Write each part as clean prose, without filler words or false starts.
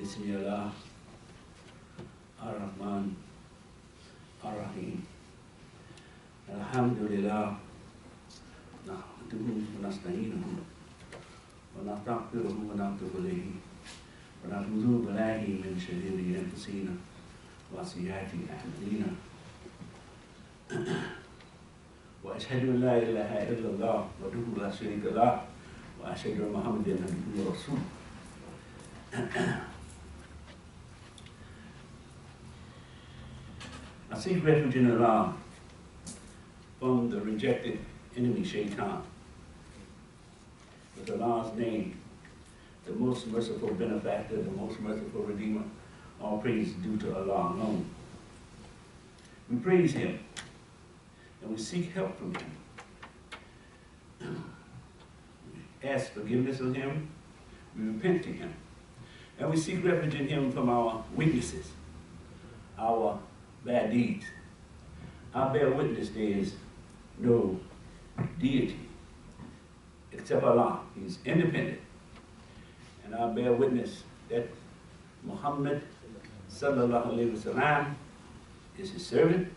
Bismillah ar-Rahman ar-Rahim. Alhamdulillah. Nahmaduhu wa nasta'inuhu wa nastaghfiruhu wa natubu ilayhi wa na'udhu billahi min shururi anfusina wa sayyiati a'malina. Wa ashhadu an la ilaha illallah wahdahu la sharika lah wa ashhadu anna Muhammadan abduhu wa rasuluh. I seek refuge in Allah from the rejected enemy Shaitan. With Allah's name, the most merciful benefactor, the most merciful redeemer, all praise is due to Allah alone. We praise Him and we seek help from Him. We ask forgiveness of Him, we repent to Him, and we seek refuge in Him from our weaknesses, our bad deeds. I bear witness there is no deity except Allah. He's independent. And I bear witness that Muhammad sallallahu alaihi wasallam is His servant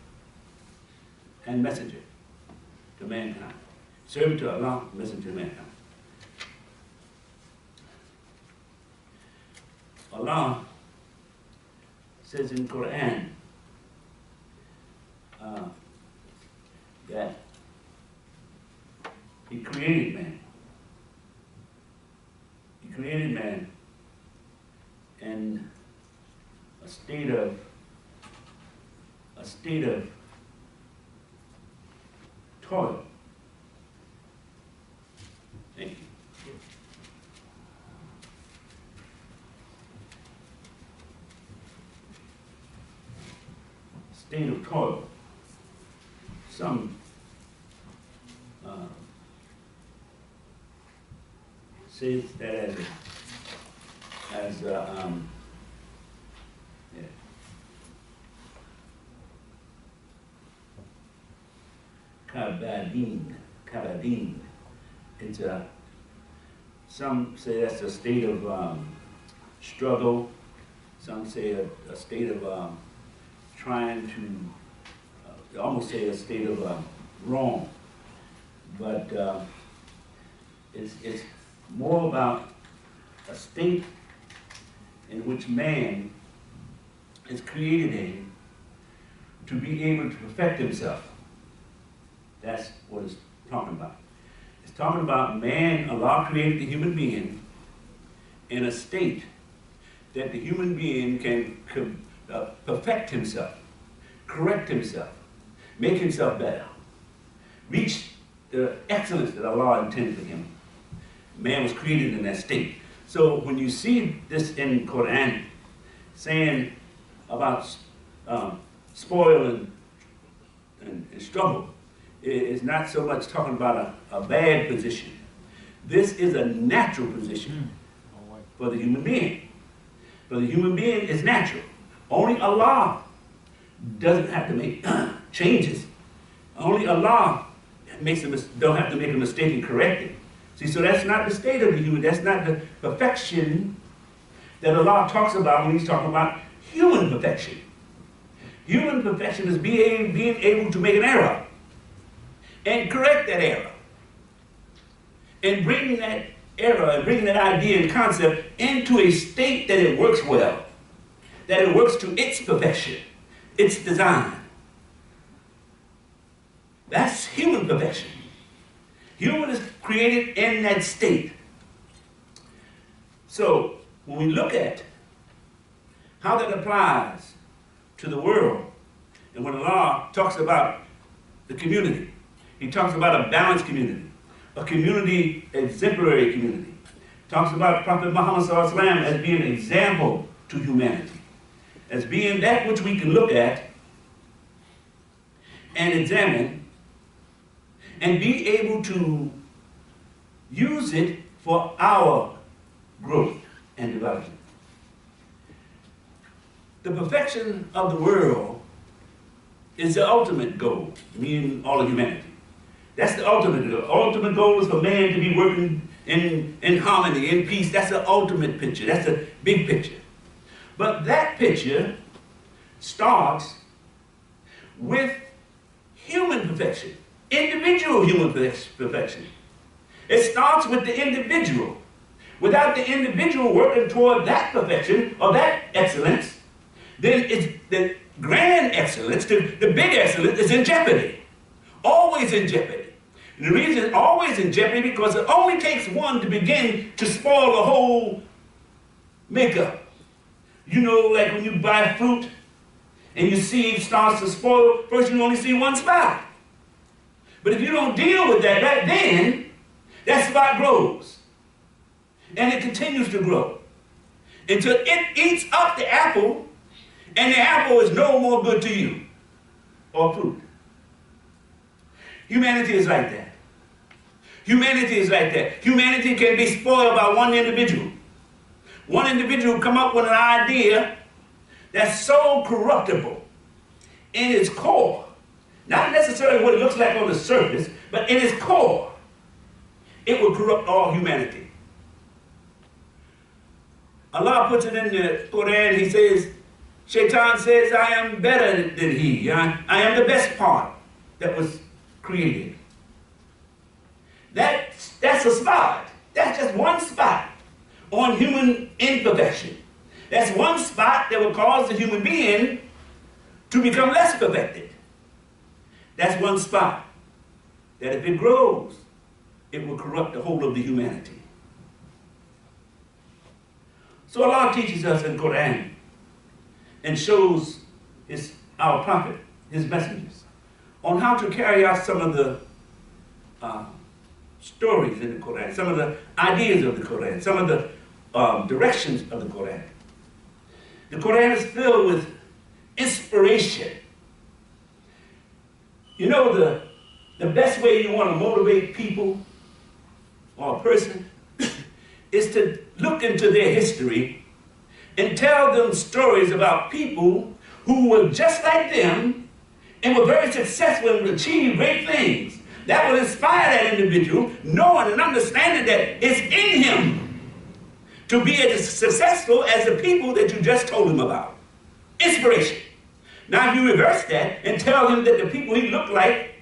and messenger to mankind. Servant to Allah, messenger to mankind. Allah says in Quran that He created man. He created man in a state of toil. Thank you. State of toil. Some says that kabadin. It's some say that's a state of struggle. Some say a state of trying to, almost say a state of wrong. But it's more about a state in which man is created in to be able to perfect himself. That's what it's talking about. It's talking about man, Allah created the human being in a state that the human being can perfect himself, correct himself, make himself better, reach the excellence that Allah intended for him. Man was created in that state. So when you see this in Quran saying about spoil and struggle, it's not so much talking about a bad position. This is a natural position for the human being. For the human being, it's natural. Only Allah doesn't have to make changes. Only Allah don't have to make a mistake and correct it. See, so that's not the state of the human. That's not the perfection that Allah talks about when He's talking about human perfection. Human perfection is being able to make an error and correct that error and bringing that error and bringing that idea and concept into a state that it works well, that it works to its perfection, its design. That's human perfection. Human is created in that state. So when we look at how that applies to the world, and when Allah talks about the community, He talks about a balanced community, a community, exemplary community. Talks about Prophet Muhammad ﷺ as being an example to humanity, as being that which we can look at and examine and be able to use it for our growth and development. The perfection of the world is the ultimate goal, meaning all of humanity. That's the ultimate goal. Ultimate goal is for man to be working in harmony, in peace. That's the ultimate picture. That's the big picture. But that picture starts with human perfection, individual human perfection. It starts with the individual. Without the individual working toward that perfection or that excellence, then it's the grand excellence, the big excellence is in jeopardy. Always in jeopardy. And the reason it's always in jeopardy because it only takes one to begin to spoil the whole makeup. You know, like when you buy fruit and your seed starts to spoil, first you only see one spot. But if you don't deal with that right then, that spot grows. And it continues to grow until it eats up the apple, and the apple is no more good to you or fruit. Humanity is like that. Humanity is like that. Humanity can be spoiled by one individual. One individual come up with an idea that's so corruptible in its core. Not necessarily what it looks like on the surface, but in its core. It will corrupt all humanity. Allah puts it in the Quran, he says, Shaitan says, I am better than he. I am the best part that was created. That's a spot. That's just one spot on human imperfection. That's one spot that will cause the human being to become less perfected. That's one spot that if it grows, it will corrupt the whole of the humanity. So Allah teaches us in Quran and shows our prophet, his messengers, on how to carry out some of the stories in the Quran, some of the ideas of the Quran, some of the directions of the Quran. The Quran is filled with inspiration. You know, the best way you want to motivate people or a person is to look into their history and tell them stories about people who were just like them and were very successful and achieved great things. That will inspire that individual, knowing and understanding that it's in him to be as successful as the people that you just told him about. Inspiration. Now if you reverse that and tell him that the people he looked like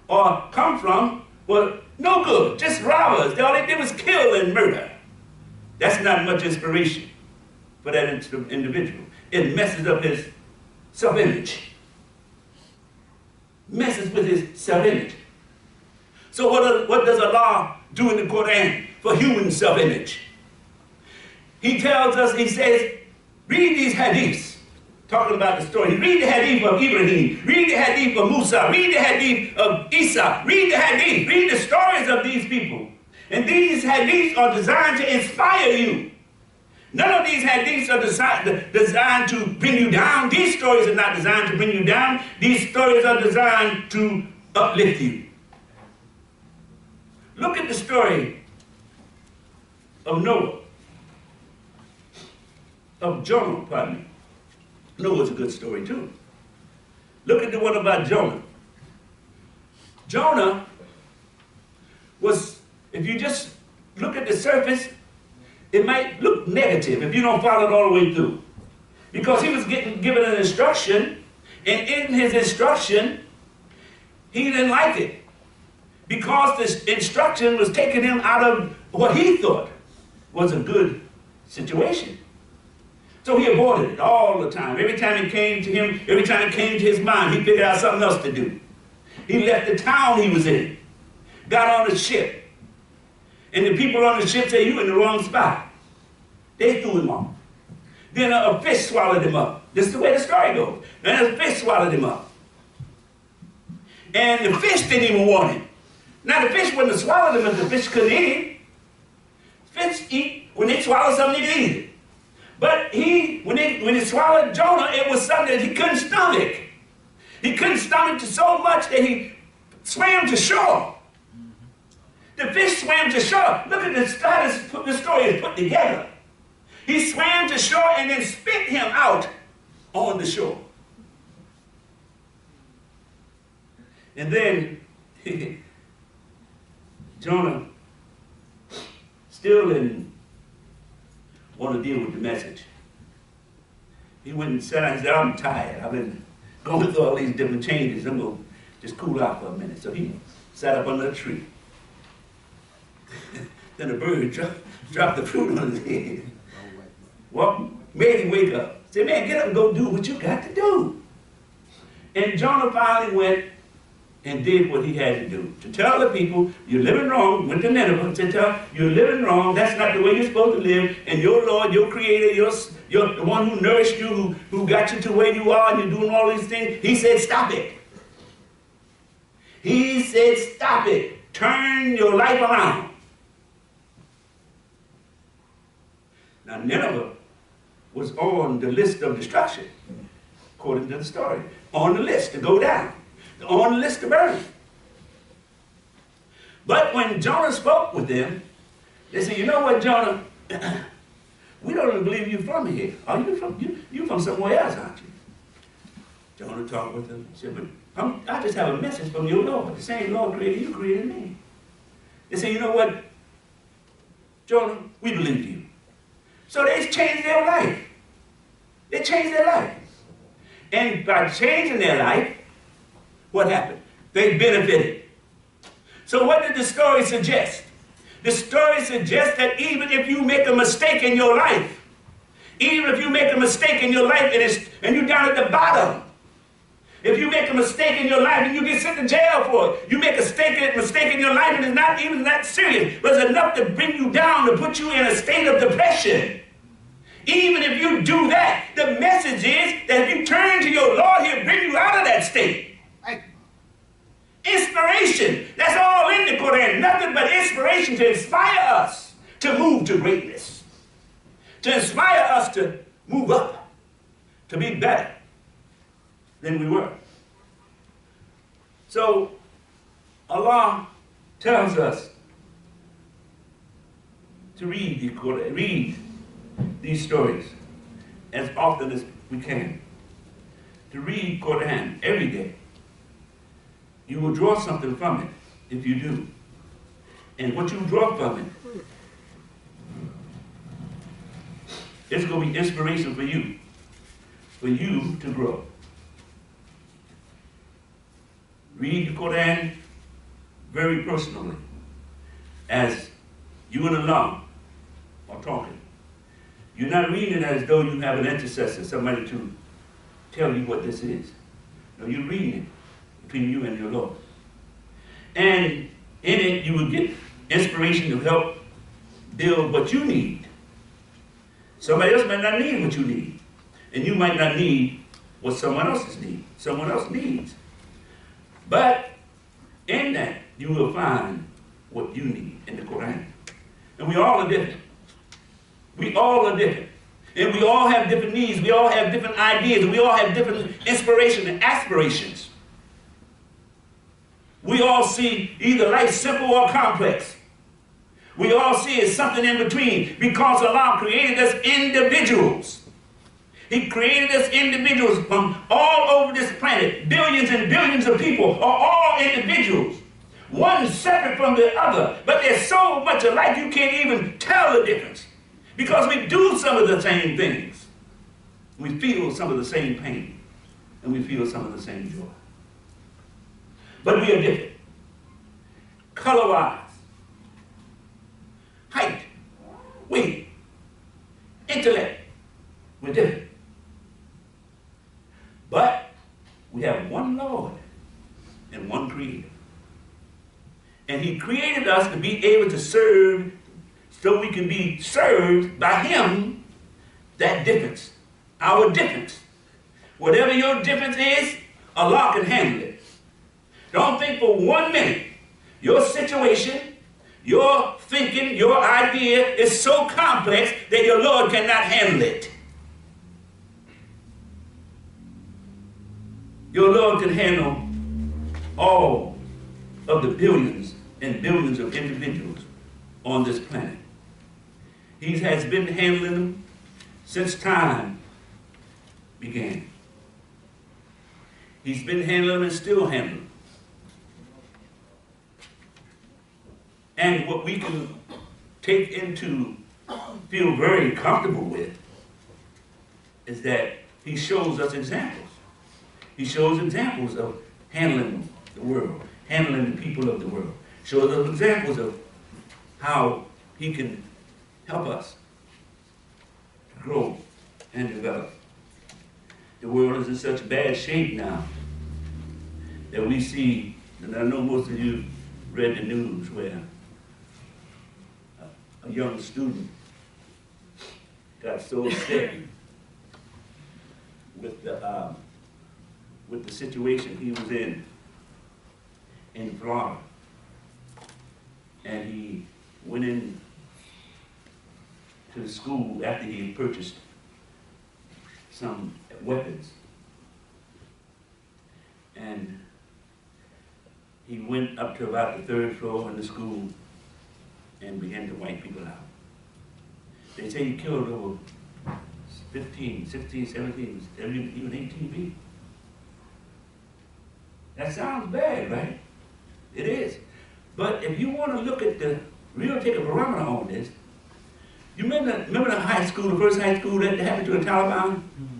or come from were no good, just robbers, all they did was kill and murder. That's not much inspiration for that individual. It messes up his self-image. Messes with his self-image. So what does Allah do in the Quran for human self-image? He tells us, he says, read these hadiths, talking about the story. Read the hadith of Ibrahim, read the hadith of Musa, read the hadith of Isa, read the hadith, read the stories of these people. And these hadiths are designed to inspire you. None of these hadiths are designed to bring you down. These stories are not designed to bring you down. These stories are designed to uplift you. Look at the story of Noah. Of Jonah, pardon me. Noah's a good story too. Look at the one about Jonah. Jonah was, if you just look at the surface, it might look negative if you don't follow it all the way through. Because he was given an instruction, and in his instruction, he didn't like it. Because this instruction was taking him out of what he thought was a good situation. So he avoided it all the time. Every time it came to him, every time it came to his mind, he figured out something else to do. He left the town he was in, got on a ship, and the people on the ship said, "You in the wrong spot." They threw him off. Then a fish swallowed him up. This is the way the story goes. Then a fish swallowed him up. And the fish didn't even want him. Now the fish wouldn't have swallowed him if the fish couldn't eat him. Fish eat, when they swallow something, they can eat it. But when he swallowed Jonah, it was something that he couldn't stomach. He couldn't stomach it so much that he swam to shore. The fish swam to shore. Look at how the story is put together. He swam to shore and then spit him out on the shore. And then Jonah still didn't want to deal with the message. He went and sat down and said, I'm tired. I've been going through all these different changes. I'm going to just cool out for a minute. So he sat up under a tree. Then the bird dropped the fruit on his head. Well, made him wake up. Said, man, get up and go do what you got to do. And Jonah finally went and did what he had to do. To tell the people, you're living wrong. Went to Nineveh to tell, you're living wrong. That's not the way you're supposed to live. And your Lord, your Creator, you're the one who nourished you, who got you to where you are, and you're doing all these things. He said, stop it. He said, stop it. Turn your life around. Now, Nineveh was on the list of destruction, according to the story. On the list to go down. On the list to burn. But when Jonah spoke with them, they said, you know what, Jonah? We don't even believe you're from here. Are you from, you from somewhere else, aren't you? Jonah talked with them. He said, but I just have a message from your Lord. The same Lord created you, created me. They said, you know what, Jonah? We believe you. So they changed their life. They changed their life. And by changing their life, what happened? They benefited. So what did the story suggest? The story suggests that even if you make a mistake in your life, even if you make a mistake in your life and you're down at the bottom, if you make a mistake in your life and you get sent to jail for it, you make a mistake in your life and it's not even that serious, but it's enough to bring you down, to put you in a state of depression. Even if you do that, the message is that if you turn to your Lord, He'll bring you out of that state. Inspiration. That's all in the Quran. Nothing but inspiration to inspire us to move to greatness. To inspire us to move up. To be better than we were. So, Allah tells us to read the Quran, read these stories as often as we can. To read Quran every day. You will draw something from it if you do. And what you draw from it, it's going to be inspiration for you to grow. Read the Quran very personally, as you and Allah are talking. You're not reading it as though you have an intercessor, somebody to tell you what this is. No, you're reading it between you and your Lord. And in it, you will get inspiration to help build what you need. Somebody else might not need what you need. And you might not need what someone else needs. But in that, you will find what you need in the Quran. And we all are different. We all are different. And we all have different needs. We all have different ideas. And we all have different inspiration and aspirations. We all see either life simple or complex. We all see it something in between, because Allah created us individuals. He created us individuals from all over this planet. Billions and billions of people are all individuals. One separate from the other. But there's so much alike you can't even tell the difference. Because we do some of the same things. We feel some of the same pain. And we feel some of the same joy. But we are different. Color-wise, height, weight, intellect, we're different. But we have one Lord and one Creator. And He created us to be able to serve so we can be served by Him. That difference, our difference. Whatever your difference is, Allah can handle it. Don't think for 1 minute your situation, your thinking, your idea is so complex that your Lord cannot handle it. Your Lord can handle all of the billions and billions of individuals on this planet. He has been handling them since time began. He's been handling them and still handling them. And what we can take into, feel very comfortable with, is that he shows us examples. He shows examples of handling the world, handling the people of the world. Shows us examples of how he can help us to grow and develop. The world is in such bad shape now that we see, and I know most of you read the news where a young student got so sick with the situation he was in Florida, and he went in to the school after he had purchased some weapons, and he went up to about the 3rd floor in the school and began to wipe people out. They say he killed over 15, 16, 17, even 18 people. That sounds bad, right? It is. But if you want to look at the real, take a barometer on this, you remember the high school, the first high school that happened to the Taliban? Mm-hmm.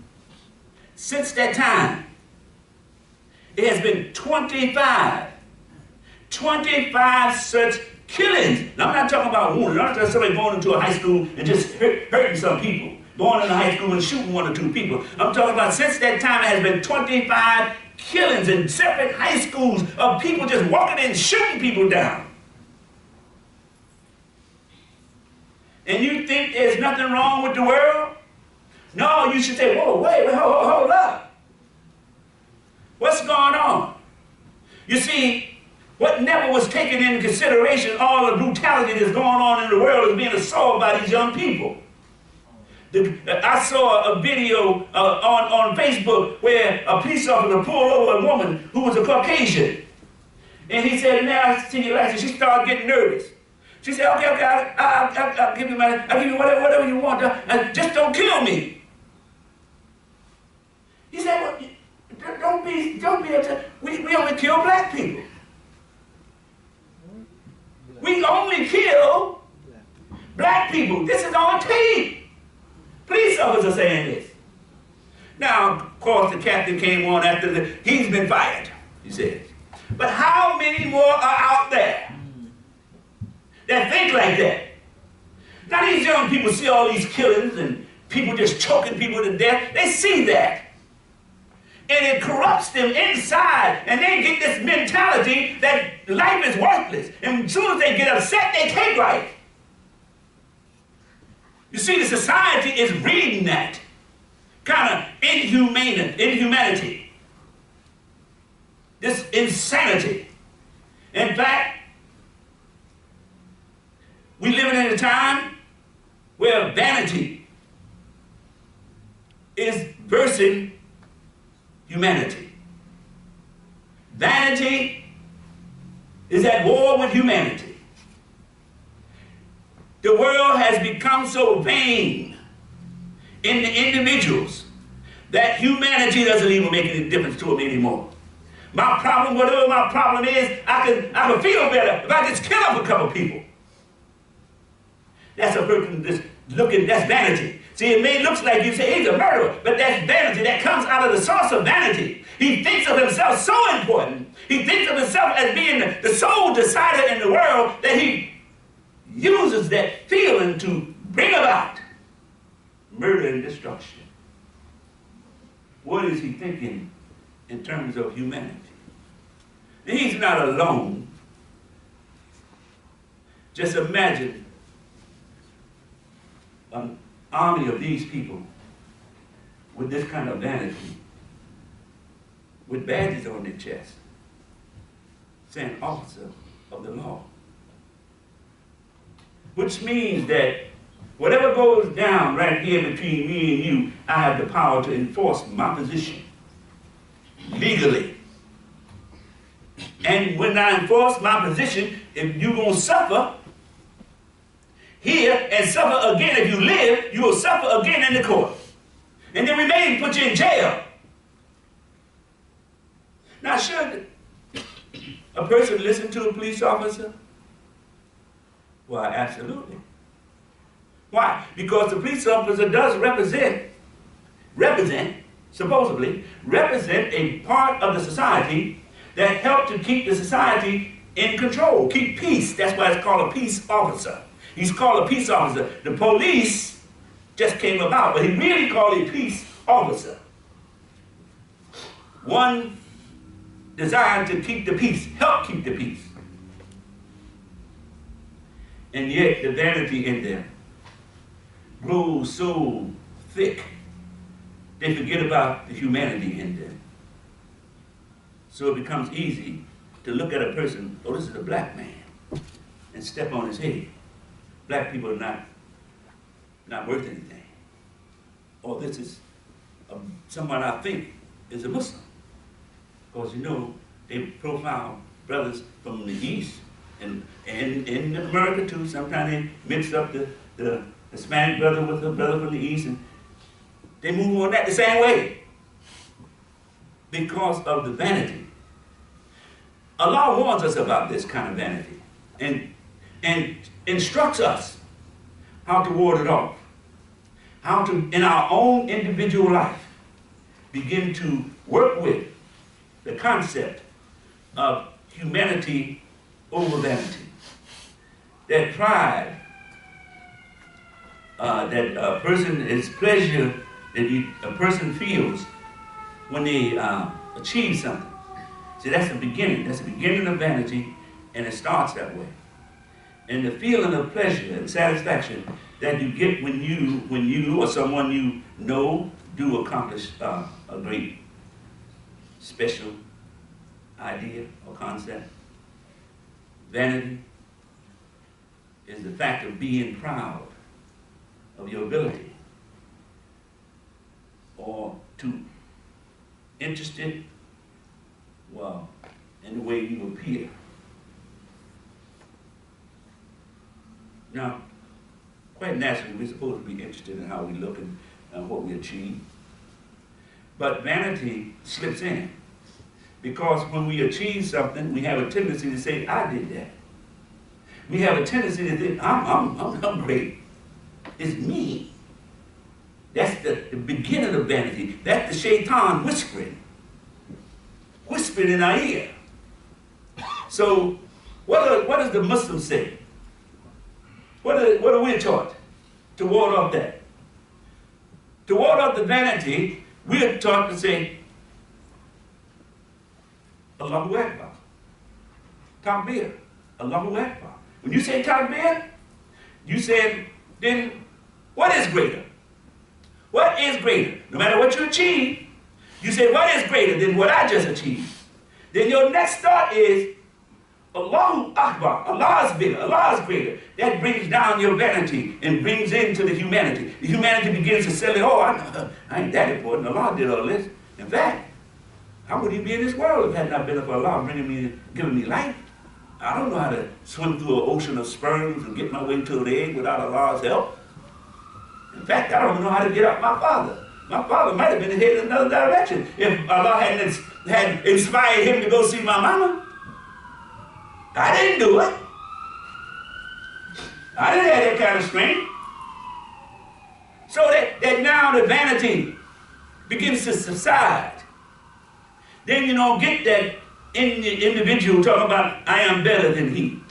Since that time, it has been 25 such killings. Now, I'm not talking about wounded. I'm not just somebody going into a high school and just hurting some people, going into high school and shooting 1 or 2 people. I'm talking about since that time, it has been 25 killings in separate high schools of people just walking in and shooting people down. And you think there's nothing wrong with the world? No, you should say, whoa, wait, hold up. What's going on? You see, what never was taken into consideration, all the brutality that's going on in the world is being assaulted by these young people. I saw a video on Facebook where a police officer pulled over a woman who was a Caucasian. And he said, "Now I see your license." She started getting nervous. She said, okay, I'll give you money. I'll give you whatever you want. Just don't kill me. He said, well, don't be upset. We only kill black people. We only kill black people. This is on tape. Police officers are saying this. Now, of course, the captain came on after he's been fired, he says. But how many more are out there that think like that? Now, these young people see all these killings and people just choking people to death. They see that. And it corrupts them inside, and they get this mentality that life is worthless. And as soon as they get upset, they take life. You see, the society is reading that kind of inhumanity, this insanity. In fact, we live in a time where vanity is versing humanity. Vanity is at war with humanity. The world has become so vain in the individuals that humanity doesn't even make any difference to them anymore. My problem, whatever my problem is, I can feel better if I just kill up a couple people. That's a person that's vanity. See, it may look like you say he's a murderer, but that's vanity. That comes out of the source of vanity. He thinks of himself so important. He thinks of himself as being the sole decider in the world that he uses that feeling to bring about murder and destruction. What is he thinking in terms of humanity? And he's not alone. Just imagine an army of these people with this kind of vanity, with badges on their chest, saying officer of the law. Which means that whatever goes down right here between me and you, I have the power to enforce my position legally. And when I enforce my position, if you're going to suffer here and suffer again if you live, you will suffer again in the court. And then we may put you in jail. Now, should a person listen to a police officer? Why, absolutely. Why? Because the police officer does represent supposedly, represent a part of the society that help to keep the society in control, keep peace. That's why it's called a peace officer. He's called a peace officer. The police just came about, but he really called a peace officer. One designed to keep the peace, help keep the peace. And yet the vanity in them grows so thick, they forget about the humanity in them. So it becomes easy to look at a person, oh, this is a black man, and step on his head. Black people are not worth anything. Or this is someone I think is a Muslim. Because you know, they profile brothers from the East, and in America too, sometimes they mix up the Hispanic brother with the brother from the East, and they move on that the same way. Because of the vanity. Allah warns us about this kind of vanity and instructs us how to ward it off. How to, in our own individual life, begin to work with the concept of humanity over vanity. That pride, that a person is pleasure that a person feels when they achieve something. See, that's the beginning. That's the beginning of vanity, and it starts that way. And the feeling of pleasure and satisfaction that you get when you or someone you know do accomplish a great special idea or concept. Vanity is the fact of being proud of your ability or too interested, well, in the way you appear. Now, quite naturally, we're supposed to be interested in how we look and what we achieve. But vanity slips in. Because when we achieve something, we have a tendency to say, I did that. We have a tendency to think, I'm great. It's me. That's the beginning of vanity. That's the shaitan whispering in our ear. So, what does the Muslim say? What are we taught to ward off that? To ward off the vanity, we're taught to say, Allahu Akbar. Takbir. Allahu Akbar. When you say takbir, you say, then what is greater? What is greater? No matter what you achieve, you say, what is greater than what I just achieved? Then your next thought is, Allahu Akbar. Allah is bigger. Allah is greater. That brings down your vanity and brings into the humanity. The humanity begins to say, oh, I ain't that important. Allah did all this. In fact, I wouldn't even be in this world if it had not been for Allah giving me life. I don't know how to swim through an ocean of sperms and get my way to the egg without Allah's help. In fact, I don't know how to get out my father. My father might have been headed in another direction if Allah had inspired him to go see my mama. I didn't do it. I didn't have that kind of strength. So that now the vanity begins to subside. Then you don't get that in the individual talking about, I am better than he.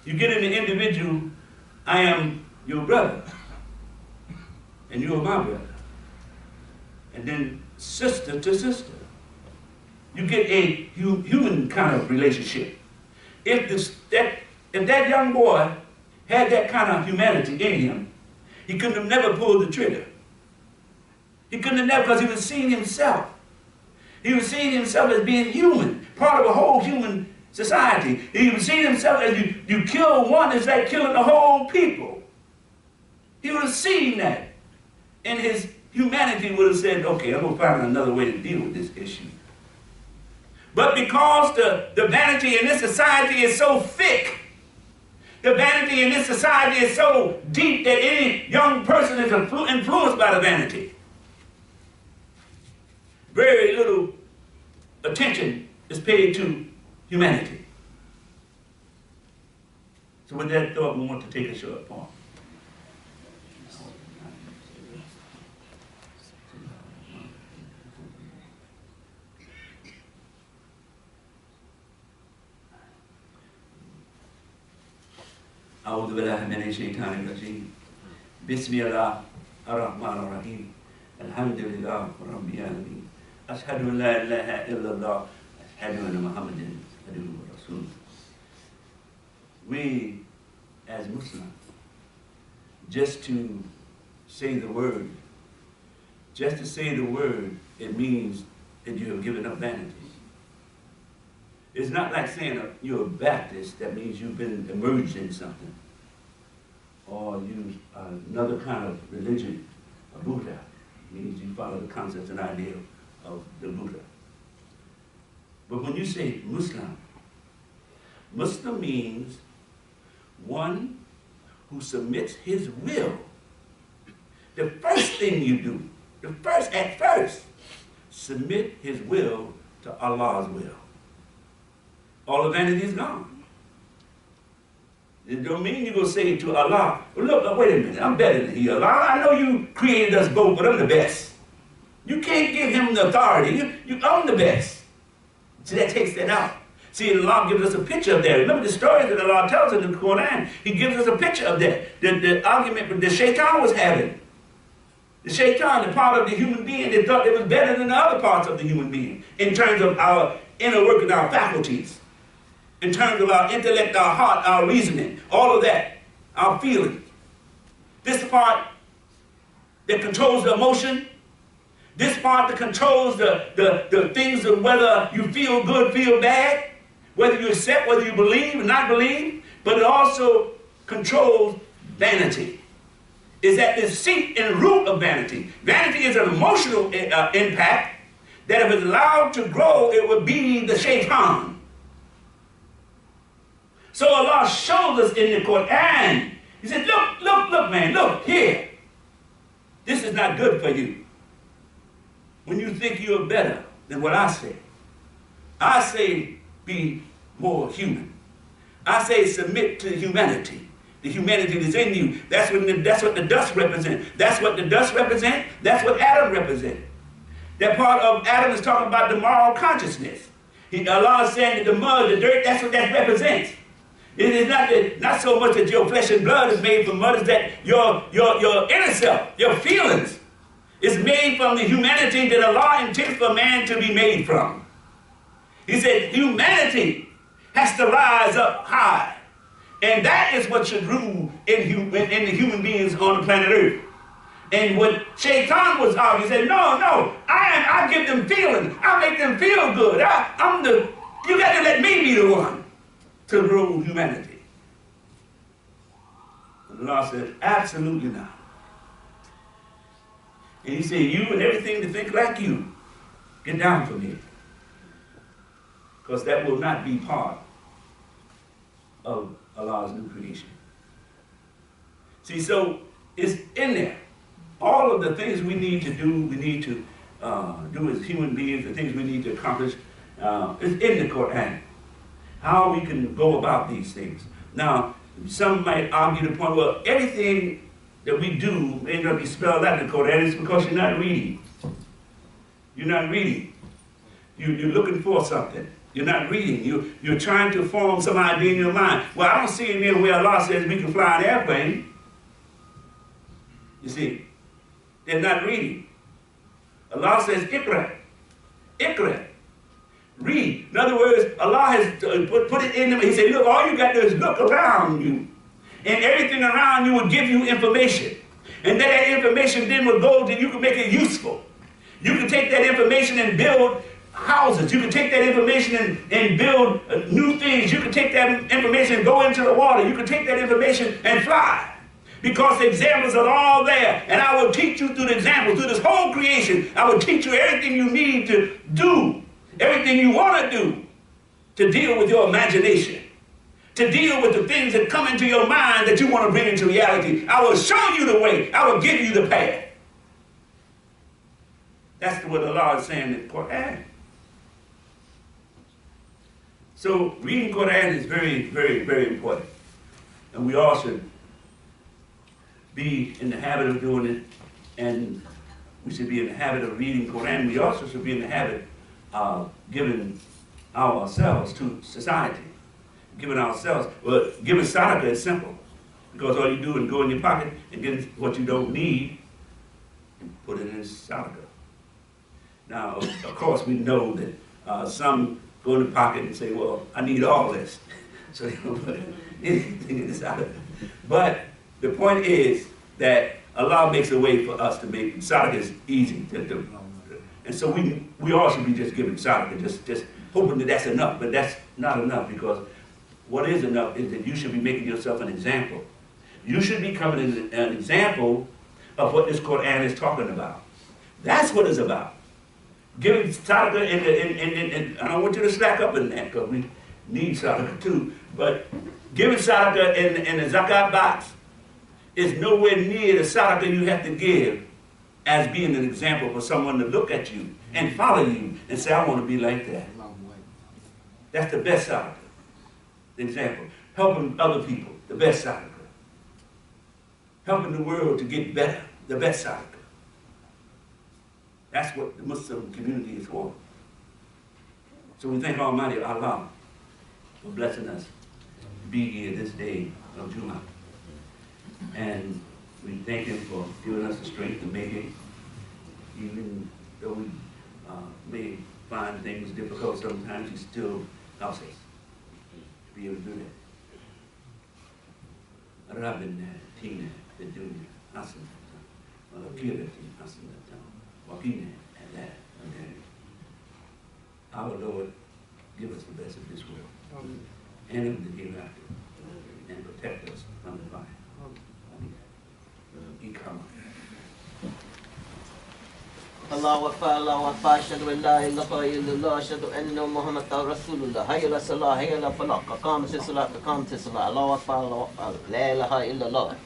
You get in the individual, I am your brother, and you are my brother. And then sister to sister. You get a human kind of relationship. If that young boy had that kind of humanity in him, he couldn't have never pulled the trigger. He couldn't have never, because he was seeing himself. He was seeing himself as being human, part of a whole human society. He was seeing himself as you kill one, it's like killing the whole people. He would have seen that. And his humanity would have said, okay, I'm going to find another way to deal with this issue. But because the vanity in this society is so thick, the vanity in this society is so deep that any young person is influenced by the vanity. Very little attention is paid to humanity. So with that thought, we want to take a short pause. أعوذ بالله من الشيطان الرجيم بسم الله الرحمن الرحيم الحمد لله رب العالمين أشهد أن لا إله إلا الله أشهد أن محمدا عبده ورسوله. We as Muslims, just to say the word, it means that you have given up vanity. It's not like saying you're a Baptist, that means you've been immersed in something. Or you another kind of religion, a Buddha, means you follow the concepts and idea of the Buddha. But when you say Muslim, Muslim means one who submits his will. The first thing you do, at first, submit his will to Allah's will. All the vanity is gone. It don't mean you're going to say to Allah, well, look, wait a minute, I'm better than you. Allah, I know you created us both, but I'm the best. You can't give him the authority. I'm the best. So that takes that out. See, Allah gives us a picture of that. Remember the stories that Allah tells us in the Quran. He gives us a picture of that. The argument that Shaitan was having. The Shaitan, the part of the human being that thought it was better than the other parts of the human being in terms of our inner work and our faculties. In terms of our intellect, our heart, our reasoning, all of that, our feeling. This part that controls the emotion, this part that controls the things of whether you feel good, feel bad, whether you accept, whether you believe or not believe, but it also controls vanity. Is at the seat and root of vanity. Vanity is an emotional impact that if it's allowed to grow, it would be the shaitan. So Allah shows us in the Quran. He said, look, man, look, here. This is not good for you. When you think you're better than what I say be more human. I say submit to humanity. The humanity that's in you. That's what the dust represents. That's what the dust represents. That's what Adam represents. That part of Adam is talking about the moral consciousness. Allah is saying that the mud, the dirt, that's what that represents. It is not so much that your flesh and blood is made from mud, it's that your inner self, your feelings, is made from the humanity that Allah intends for man to be made from. He said humanity has to rise up high. And that is what should rule in the human beings on the planet Earth. And what Shaitan was arguing, he said, no, I give them feeling. I make them feel good. You got to let me be the one to rule humanity. And Allah said, absolutely not. And he said, you and everything that think like you, get down from here. Because that will not be part of Allah's new creation. See, so it's in there. All of the things we need to do as human beings, the things we need to accomplish, is in the Quran. How we can go about these things. Now, some might argue the point, well, everything that we do may not be spelled out in the Quran. It's because you're not reading. You're not reading. You're looking for something. You're not reading. You're trying to form some idea in your mind. Well, I don't see anywhere where Allah says we can fly an airplane. You see, they're not reading. Allah says, Iqra. Iqra. Read. In other words, Allah has put it in them. He said, look, all you got to do is look around you. And everything around you will give you information. And that information then will go to, you can make it useful. You can take that information and build houses. You can take that information and build new things. You can take that information and go into the water. You can take that information and fly. Because the examples are all there. And I will teach you through the examples, through this whole creation. I will teach you everything you need to do, everything you want to do to deal with your imagination, to deal with the things that come into your mind that you want to bring into reality. I will show you the way. I will give you the path. That's what Allah is saying in the Quran. So reading Quran is very, very, very important. And we all should be in the habit of doing it. And we should be in the habit of reading Quran. We also should be in the habit of giving ourselves to society. Giving ourselves, well, giving sadaqah is simple. Because all you do is go in your pocket and get what you don't need and put it in sadaqah. Now, of course, we know that some go in the pocket and say, well, I need all this. So they don't put anything in the sadaqah. But the point is that Allah makes a way for us to make sadaqah easy to do. And so we all should be just giving sadaqah, just hoping that that's enough. But that's not enough, because what is enough is that you should be making yourself an example. You should be becoming an example of what this Quran is talking about. That's what it's about. Giving sadaqah, and I don't want you to slack up in that, because we need sadaqah too. But giving sadaqah in the zakat box is nowhere near the sadaqah you have to give as being an example for someone to look at you and follow you and say, I want to be like that. That's the best sadaqah. The example. Helping other people, the best sadaqah. Helping the world to get better, the best sadaqah. That's what the Muslim community is for. So we thank Almighty Allah for blessing us to be here this day of Jumu'ah. And we thank Him for giving us the strength to make it, even though we may find things difficult sometimes. He still helps us to be able to do that. Rabbina, Tina, the Dunya, Hassan, Kirati, Hassan, Wakina, and that. Okay. Our Lord, give us the best of this world and of the hereafter, and protect us from the fire. Allah wafa, Allah wafa, ashhadu an la ilaha illallah, ashhadu anna Muhammadan Rasulullah. Hayya la salah, hayya la falah, qaqamat as-salat, qaqamat as-salat. Allah wafa, la ilaha illallah.